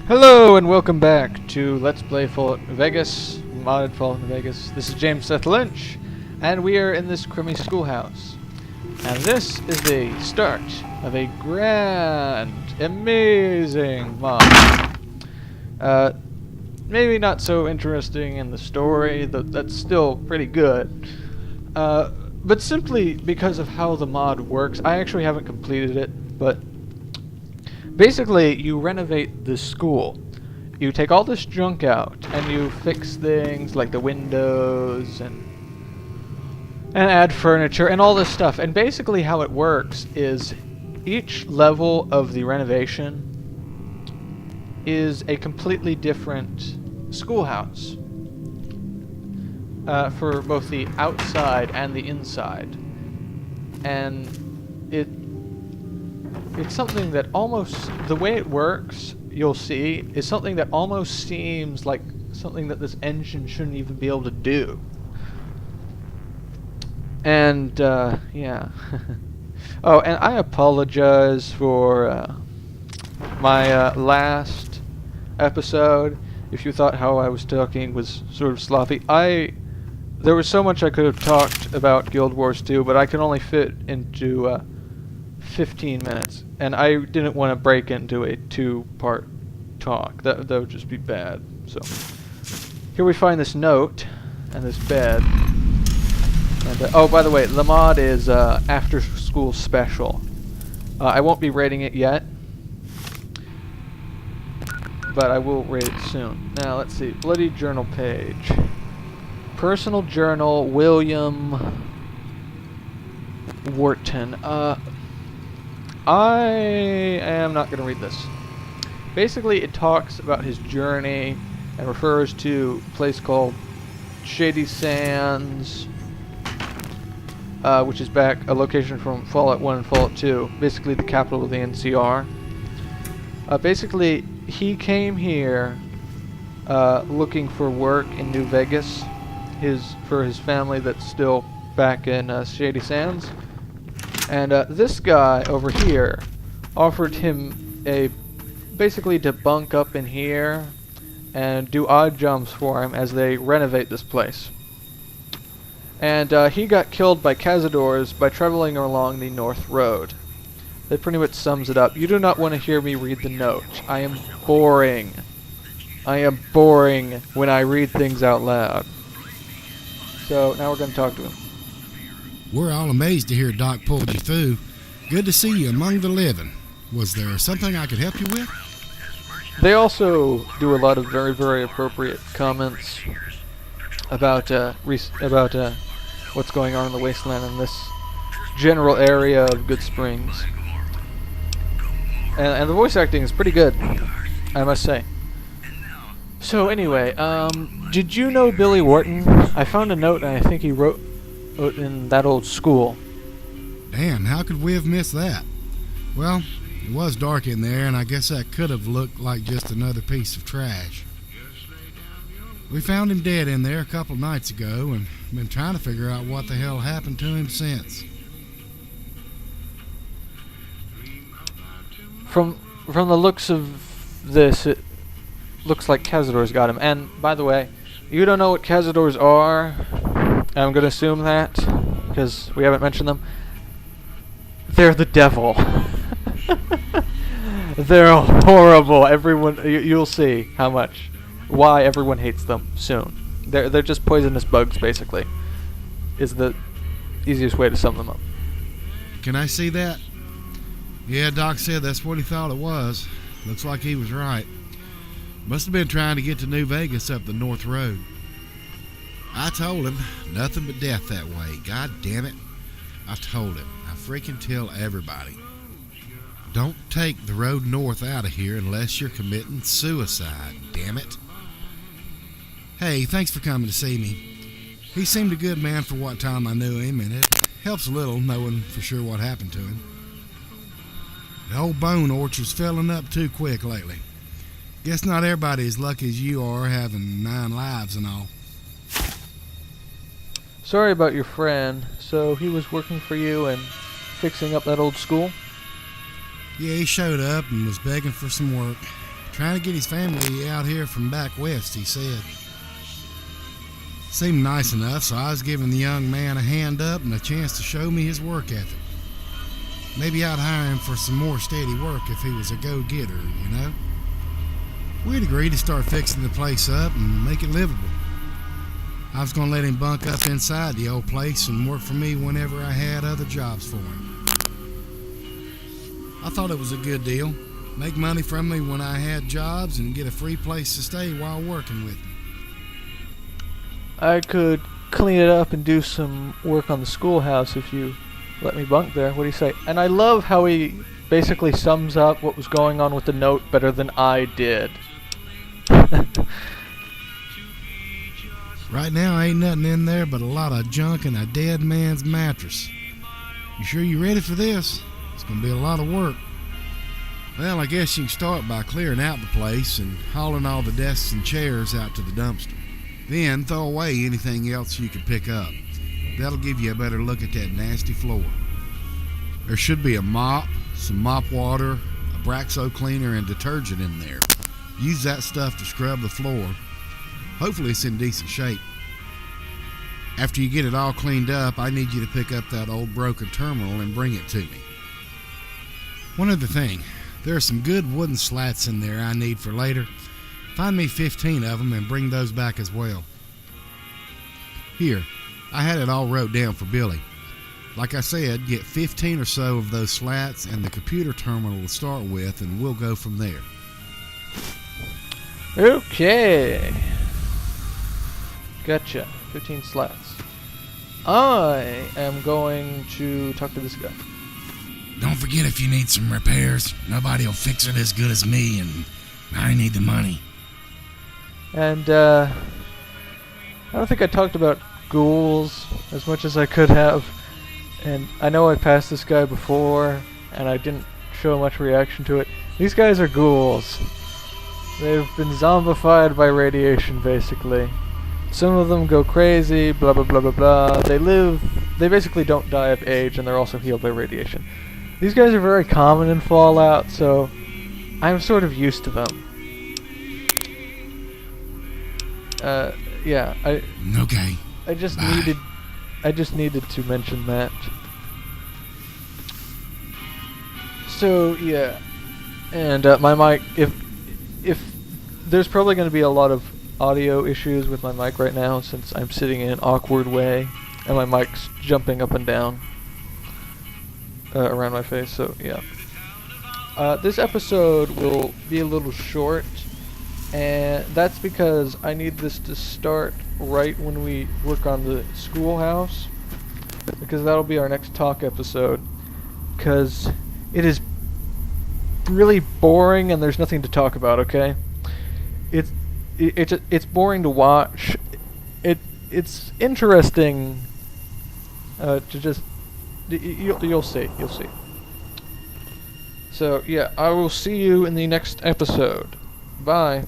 Hello and welcome back to Let's Play Fallout New Vegas, modded Fallout New Vegas. This is James Seth Lynch, and we are in this crummy schoolhouse. And this is the start of a grand, amazing mod. Maybe not so interesting in the story, that's still pretty good. But simply because of how the mod works, I actually haven't completed it, but basically, you renovate this school. You take all this junk out, and you fix things like the windows, and add furniture, and all this stuff. And basically how it works is each level of the renovation is a completely different schoolhouse. For both the outside and the inside. And it's something that almost, the way it works, you'll see, is something that almost seems like something that this engine shouldn't even be able to do. And, yeah. Oh, and I apologize for my last episode. If you thought how I was talking was sort of sloppy, there was so much I could have talked about Guild Wars 2, but I could only fit into 15 minutes, and I didn't want to break into a two-part talk. That would just be bad. So here we find this note and this bed. And oh, by the way, the mod is After School Special. I won't be rating it yet, but I will rate it soon. Now let's see. Bloody journal page. Personal journal, William Wharton. I am not going to read this. Basically, it talks about his journey and refers to a place called Shady Sands, which is a location from Fallout 1 and Fallout 2, basically the capital of the NCR. Basically, he came here looking for work in New Vegas for his family that's still back in Shady Sands. And this guy over here offered him basically to bunk up in here and do odd jumps for him as they renovate this place. And he got killed by Cazadors by traveling along the North Road. That pretty much sums it up. You do not want to hear me read the note. I am boring. I am boring when I read things out loud. So now we're going to talk to him. We're all amazed to hear Doc pulled you through. Good to see you among the living. Was there something I could help you with? They also do a lot of very, very appropriate comments about what's going on in the wasteland in this general area of Good Springs. And the voice acting is pretty good, I must say. So anyway, did you know Billy Wharton? I found a note, and I think he wrote in that old school. Damn, how could we have missed that? Well, it was dark in there, and I guess that could have looked like just another piece of trash. We found him dead in there a couple nights ago, and been trying to figure out what the hell happened to him since. From the looks of this, it looks like Cazadors got him. And by the way, you don't know what Cazadors are. I'm going to assume that, because we haven't mentioned them. They're the devil. They're horrible. Everyone, you'll see why everyone hates them soon. They're just poisonous bugs, basically, is the easiest way to sum them up. Can I see that? Yeah, Doc said that's what he thought it was. Looks like he was right. Must have been trying to get to New Vegas up the North Road. I told him, nothing but death that way. God damn it. I told him. I freaking tell everybody. Don't take the road north out of here unless you're committing suicide, damn it. Hey, thanks for coming to see me. He seemed a good man for what time I knew him, and it helps a little knowing for sure what happened to him. The old bone orchard's filling up too quick lately. Guess not everybody as lucky as you are having 9 lives and all. Sorry about your friend. So he was working for you and fixing up that old school? Yeah, he showed up and was begging for some work. Trying to get his family out here from back west, he said. Seemed nice enough, so I was giving the young man a hand up and a chance to show me his work ethic. Maybe I'd hire him for some more steady work if he was a go-getter, you know? We'd agreed to start fixing the place up and make it livable. I was going to let him bunk up inside the old place and work for me whenever I had other jobs for him. I thought it was a good deal. Make money from me when I had jobs and get a free place to stay while working with him. I could clean it up and do some work on the schoolhouse if you let me bunk there. What do you say? And I love how he basically sums up what was going on with the note better than I did. Right now, ain't nothing in there but a lot of junk and a dead man's mattress. You sure you ready for this? It's gonna be a lot of work. Well, I guess you can start by clearing out the place and hauling all the desks and chairs out to the dumpster. Then throw away anything else you can pick up. That'll give you a better look at that nasty floor. There should be a mop, some mop water, a Braxo cleaner, and detergent in there. Use that stuff to scrub the floor. Hopefully it's in decent shape. After you get it all cleaned up, I need you to pick up that old broken terminal and bring it to me. One other thing, there are some good wooden slats in there I need for later. Find me 15 of them and bring those back as well. Here, I had it all wrote down for Billy. Like I said, get 15 or so of those slats and the computer terminal to start with, and we'll go from there. Okay. Gotcha. 15 slats. I am going to talk to this guy. Don't forget, if you need some repairs, nobody will fix it as good as me, and I need the money. And, I don't think I talked about ghouls as much as I could have. And I know I passed this guy before, and I didn't show much reaction to it. These guys are ghouls. They've been zombified by radiation, basically. Some of them go crazy, blah blah blah blah blah. They basically don't die of age, and they're also healed by radiation. These guys are very common in Fallout, so I'm sort of used to them. Yeah, Okay. I just Bye. needed to mention that. So yeah, and my mic. If there's probably going to be a lot of audio issues with my mic right now, since I'm sitting in an awkward way and my mic's jumping up and down around my face. So yeah, this episode will be a little short, and that's because I need this to start right when we work on the schoolhouse, because that'll be our next talk episode, because it is really boring and there's nothing to talk about. Okay, it's boring to watch. It's interesting to just you'll see. So yeah, I will see you in the next episode. Bye.